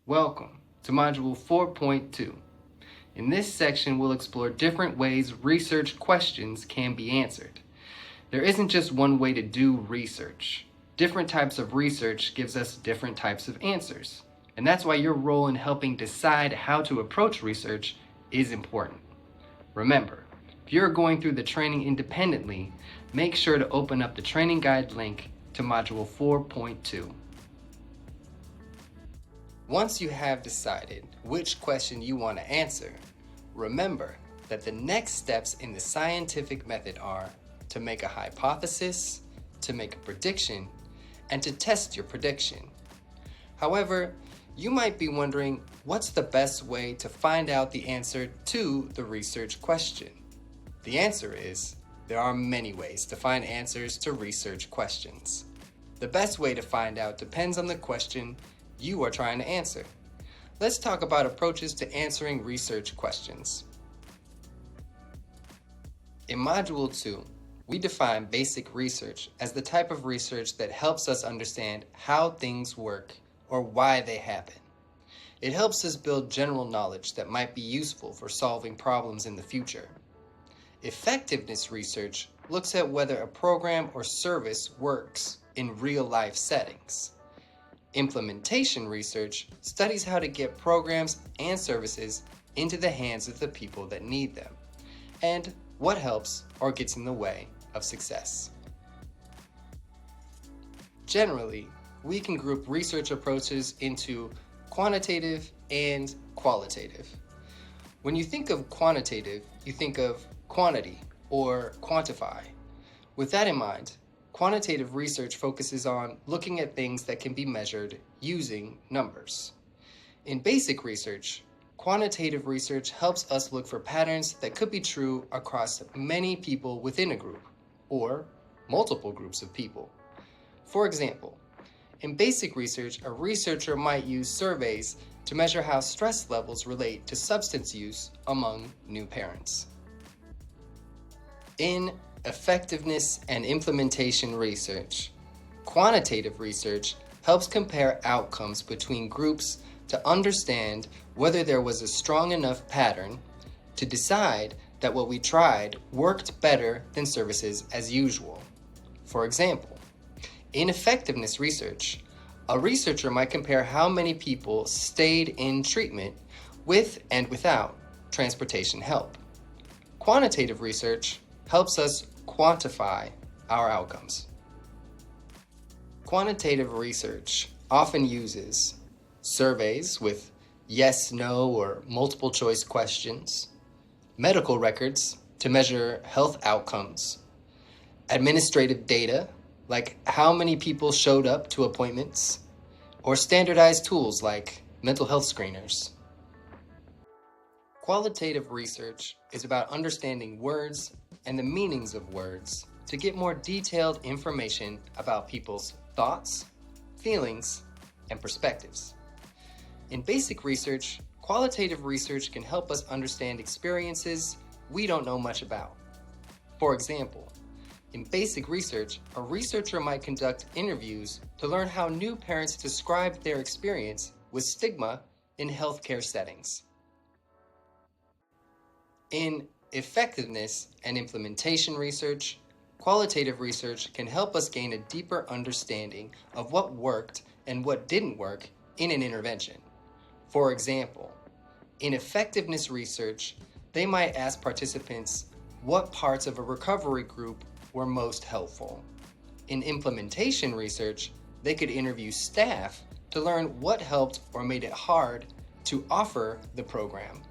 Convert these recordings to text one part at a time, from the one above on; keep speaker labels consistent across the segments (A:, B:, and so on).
A: Welcome to Module 4.2. In this section, we'll explore different ways research questions can be answered. There isn't just one way to do research. Different types of research gives us different types of answers. And that's why your role in helping decide how to approach research is important. Remember, if you're going through the training independently, make sure to open up the training guide link to Module 4.2. Once you have decided which question you want to answer, remember that the next steps in the scientific method are to make a hypothesis, to make a prediction, and to test your prediction. However, you might be wondering, what's the best way to find out the answer to the research question? The answer is, there are many ways to find answers to research questions. The best way to find out depends on the question you are trying to answer. Let's talk about approaches to answering research questions. In Module 2, we define basic research as the type of research that helps us understand how things work or why they happen. It helps us build general knowledge that might be useful for solving problems in the future. Effectiveness research looks at whether a program or service works in real-life settings. Implementation research studies how to get programs and services into the hands of the people that need them, and what helps or gets in the way of success. Generally, we can group research approaches into quantitative and qualitative. When you think of quantitative, you think of quantity or quantify. With that in mind, quantitative research focuses on looking at things that can be measured using numbers. In basic research, quantitative research helps us look for patterns that could be true across many people within a group, or multiple groups of people. For example, in basic research, a researcher might use surveys to measure how stress levels relate to substance use among new parents. In effectiveness and implementation research, quantitative research helps compare outcomes between groups to understand whether there was a strong enough pattern to decide that what we tried worked better than services as usual. For example, in effectiveness research, a researcher might compare how many people stayed in treatment with and without transportation help. Quantitative research helps us quantify our outcomes. Quantitative research often uses surveys with yes, no, or multiple choice questions, medical records to measure health outcomes, administrative data like how many people showed up to appointments, or standardized tools like mental health screeners. Qualitative research is about understanding words and the meanings of words to get more detailed information about people's thoughts, feelings, and perspectives. In basic research, qualitative research can help us understand experiences we don't know much about. For example, in basic research, a researcher might conduct interviews to learn how new parents describe their experience with stigma in healthcare settings. In effectiveness and implementation research, qualitative research can help us gain a deeper understanding of what worked and what didn't work in an intervention. For example, in effectiveness research, they might ask participants what parts of a recovery group were most helpful. In implementation research, they could interview staff to learn what helped or made it hard to offer the program.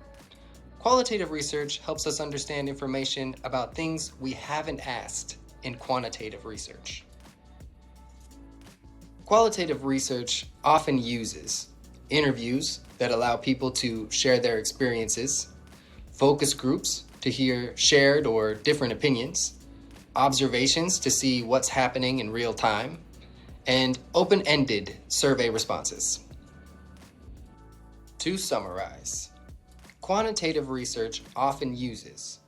A: Qualitative research helps us understand information about things we haven't asked in quantitative research. Qualitative research often uses interviews that allow people to share their experiences, focus groups to hear shared or different opinions, observations to see what's happening in real time, and open-ended survey responses. To summarize, quantitative research often uses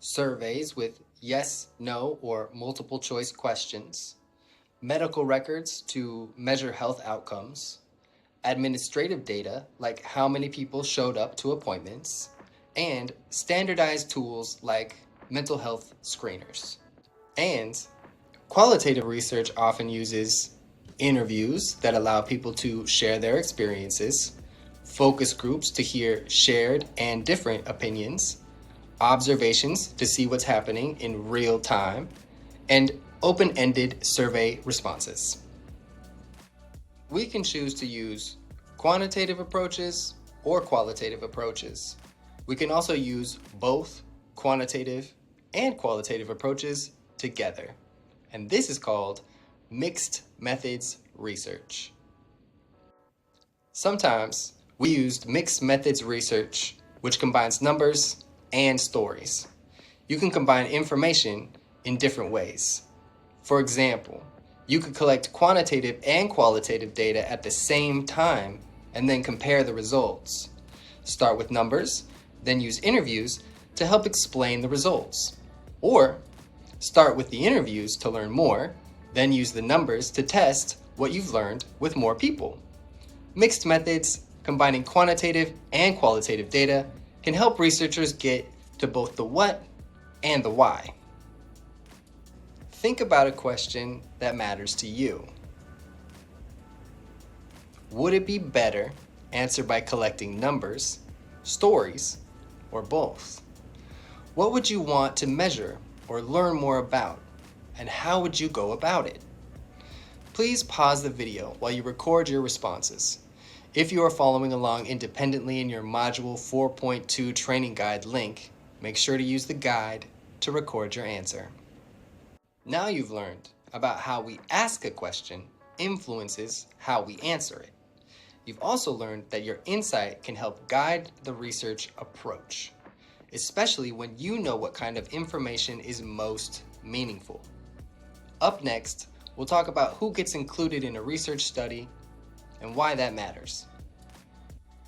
A: surveys with yes, no, or multiple choice questions, medical records to measure health outcomes, administrative data like how many people showed up to appointments, and standardized tools like mental health screeners. And qualitative research often uses interviews that allow people to share their experiences, focus groups to hear shared and different opinions, observations to see what's happening in real time, and open-ended survey responses. We can choose to use quantitative approaches or qualitative approaches. We can also use both quantitative and qualitative approaches together. And this is called mixed methods research. Sometimes we used mixed methods research, which combines numbers and stories. You can combine information in different ways. For example, you could collect quantitative and qualitative data at the same time and then compare the results. Start with numbers, then use interviews to help explain the results. Or start with the interviews to learn more, then use the numbers to test what you've learned with more people. Mixed methods, combining quantitative and qualitative data, can help researchers get to both the what and the why. Think about a question that matters to you. Would it be better answered by collecting numbers, stories, or both? What would you want to measure or learn more about, and how would you go about it? Please pause the video while you record your responses. If you are following along independently in your Module 4.2 training guide link, make sure to use the guide to record your answer. Now you've learned about how we ask a question influences how we answer it. You've also learned that your insight can help guide the research approach, especially when you know what kind of information is most meaningful. Up next, we'll talk about who gets included in a research study and why that matters.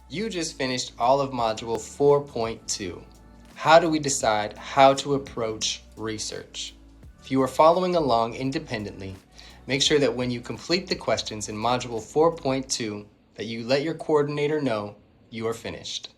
A: You just finished all of Module 4.2. How do we decide how to approach research? If you are following along independently, make sure that when you complete the questions in Module 4.2 that you let your coordinator know you are finished.